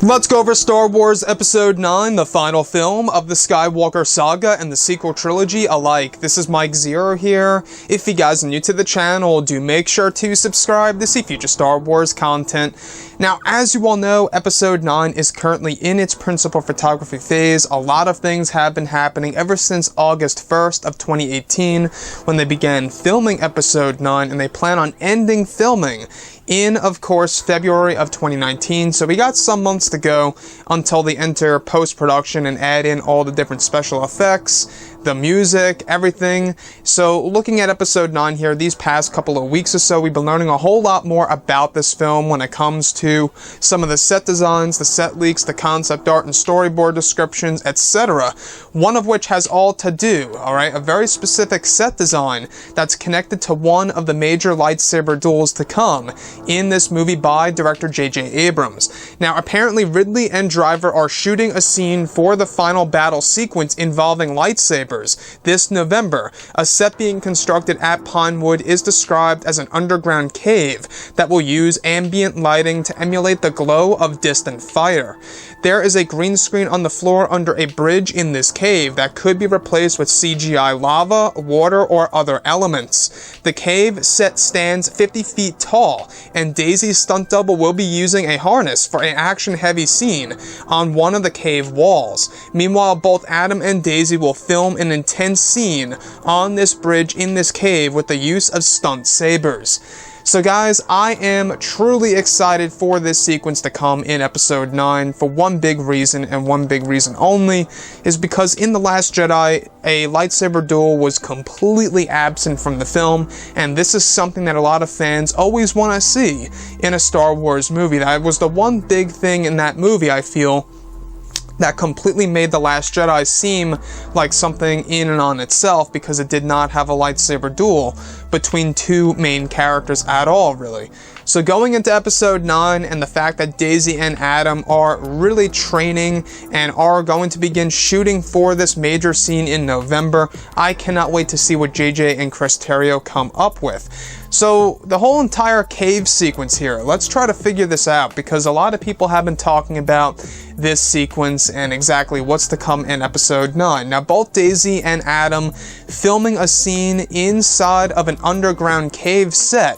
Let's go over Star Wars Episode 9, the final film of the Skywalker saga and the sequel trilogy alike. This is Mike Zero here. If you guys are new to the channel, do make sure to subscribe to see future Star Wars content. Now, as you all know, Episode 9 is currently in its principal photography phase. A lot of things have been happening ever since August 1st of 2018, when they began filming Episode 9, and they plan on ending filming in, of course, February of 2019, so we got some months to go until they enter post-production and add in all the different special effects, the music, everything. So looking at Episode 9 here, these past couple of weeks or so, we've been learning a whole lot more about this film when it comes to some of the set designs, the set leaks, the concept art and storyboard descriptions, etc. One of which has all to do, alright, a very specific set design that's connected to one of the major lightsaber duels to come in this movie by director J.J. Abrams. Now, apparently Ridley and Driver are shooting a scene for the final battle sequence involving lightsabers this November. A set being constructed at Pinewood is described as an underground cave that will use ambient lighting to emulate the glow of distant fire. There is a green screen on the floor under a bridge in this cave that could be replaced with CGI lava, water, or other elements. The cave set stands 50 feet tall, and Daisy's stunt double will be using a harness for an action-heavy scene on one of the cave walls. Meanwhile, both Adam and Daisy will film an intense scene on this bridge in this cave with the use of stunt sabers. So guys, I am truly excited for this sequence to come in Episode 9 for one big reason, and one big reason only, is because in The Last Jedi, a lightsaber duel was completely absent from the film, and this is something that a lot of fans always want to see in a Star Wars movie. That was the one big thing in that movie, I feel, that completely made The Last Jedi seem like something in and on itself, because it did not have a lightsaber duel between two main characters at all, really. So going into Episode 9, and the fact that Daisy and Adam are really training and are going to begin shooting for this major scene in November, I cannot wait to see what JJ and Chris Terrio come up with. So the whole entire cave sequence here, let's try to figure this out, because a lot of people have been talking about this sequence and exactly what's to come in Episode 9. Now, both Daisy and Adam filming a scene inside of an underground cave set.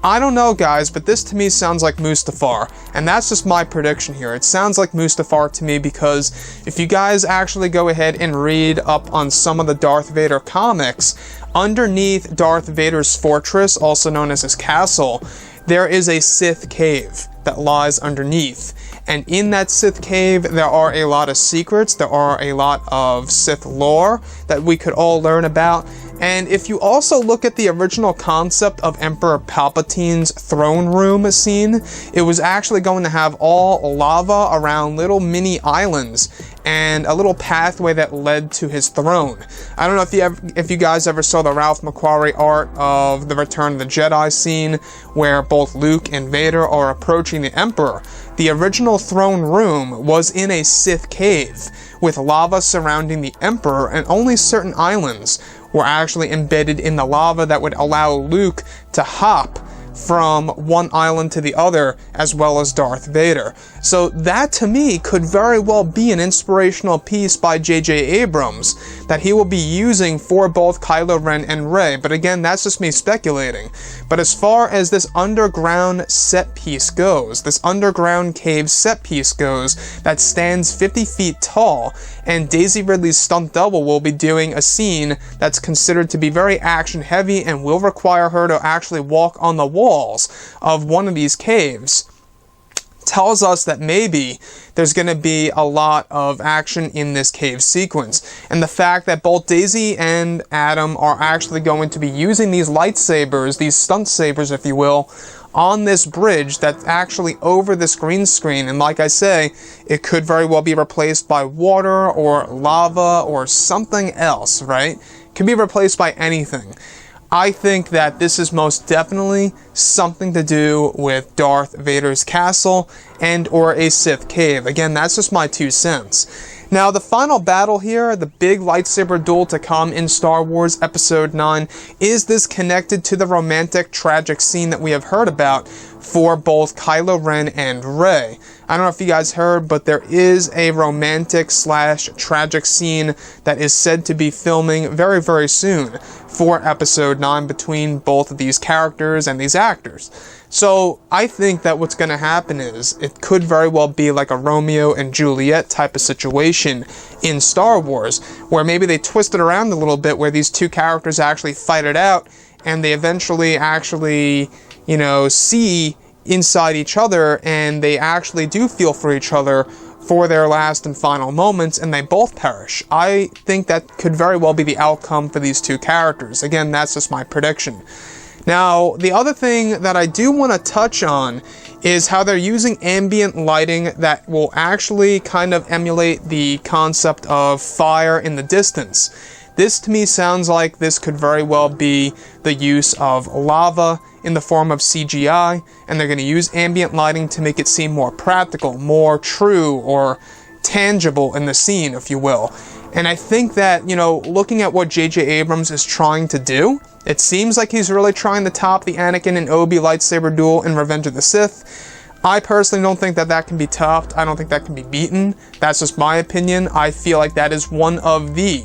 I don't know, guys, but this to me sounds like Mustafar, and that's just my prediction here. It sounds like Mustafar to me, because if you guys actually go ahead and read up on some of the Darth Vader comics, underneath Darth Vader's fortress, also known as his castle, there is a Sith cave that lies underneath. And in that Sith cave, there are a lot of secrets, there are a lot of Sith lore that we could all learn about. And if you also look at the original concept of Emperor Palpatine's throne room scene, it was actually going to have all lava around little mini islands and a little pathway that led to his throne. I don't know if you guys ever saw the Ralph McQuarrie art of the Return of the Jedi scene, where both Luke and Vader are approaching the Emperor. The original throne room was in a Sith cave, with lava surrounding the Emperor, and only certain islands were actually embedded in the lava that would allow Luke to hop from one island to the other, as well as Darth Vader. So that, to me, could very well be an inspirational piece by J.J. Abrams that he will be using for both Kylo Ren and Rey. But again, that's just me speculating. But as far as this underground set piece goes, this underground cave set piece goes, that stands 50 feet tall, and Daisy Ridley's stunt double will be doing a scene that's considered to be very action heavy and will require her to actually walk on the walls of one of these caves, tells us that maybe there's going to be a lot of action in this cave sequence. And the fact that both Daisy and Adam are actually going to be using these lightsabers, these stunt sabers if you will, on this bridge that's actually over this green screen, and like I say, it could very well be replaced by water or lava or something else, right? It can be replaced by anything. I think that this is most definitely something to do with Darth Vader's castle and or a Sith cave. Again, that's just my 2 cents. Now, the final battle here, the big lightsaber duel to come in Star Wars Episode 9, is this connected to the romantic, tragic scene that we have heard about for both Kylo Ren and Rey. I don't know if you guys heard, but there is a romantic / tragic scene that is said to be filming very, very soon for episode 9 between both of these characters and these actors. So I think that what's going to happen is it could very well be like a Romeo and Juliet type of situation in Star Wars, where maybe they twist it around a little bit, where these two characters actually fight it out and they eventually actually, you know, see inside each other and they actually do feel for each other for their last and final moments, and they both perish. I think that could very well be the outcome for these two characters. Again, that's just my prediction. Now, the other thing that I do want to touch on is how they're using ambient lighting that will actually kind of emulate the concept of fire in the distance. This to me sounds like this could very well be the use of lava in the form of CGI, and they're going to use ambient lighting to make it seem more practical, more true, or tangible in the scene, if you will. And I think that, you know, looking at what J.J. Abrams is trying to do, it seems like he's really trying to top the Anakin and Obi lightsaber duel in Revenge of the Sith. I personally don't think that that can be topped. I don't think that can be beaten. That's just my opinion. I feel like that is one of the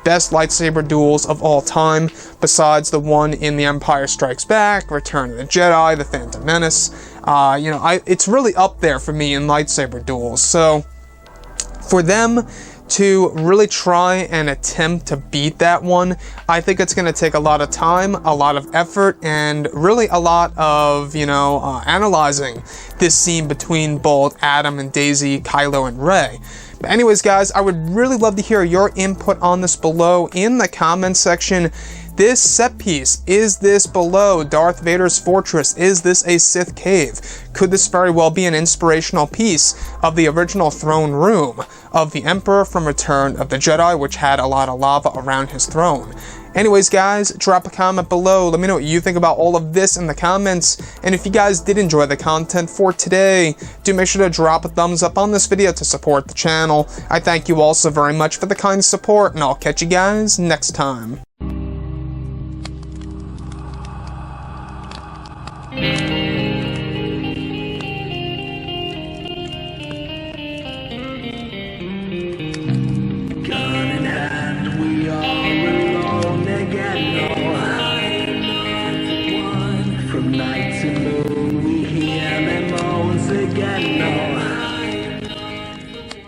best lightsaber duels of all time, besides the one in The Empire Strikes Back, Return of the Jedi, The Phantom Menace. You know, it's really up there for me in lightsaber duels. So for them to really try and attempt to beat that one, I think it's going to take a lot of time, a lot of effort, and really a lot of, you know, analyzing this scene between both Adam and Daisy, Kylo and Rey. But anyways, guys, I would really love to hear your input on this below in the comment section. This set piece, is this below Darth Vader's fortress? Is this a Sith cave? Could this very well be an inspirational piece of the original throne room of the Emperor from Return of the Jedi, which had a lot of lava around his throne? Anyways, guys, drop a comment below. Let me know what you think about all of this in the comments. And if you guys did enjoy the content for today, do make sure to drop a thumbs up on this video to support the channel. I thank you all so very much for the kind support, and I'll catch you guys next time.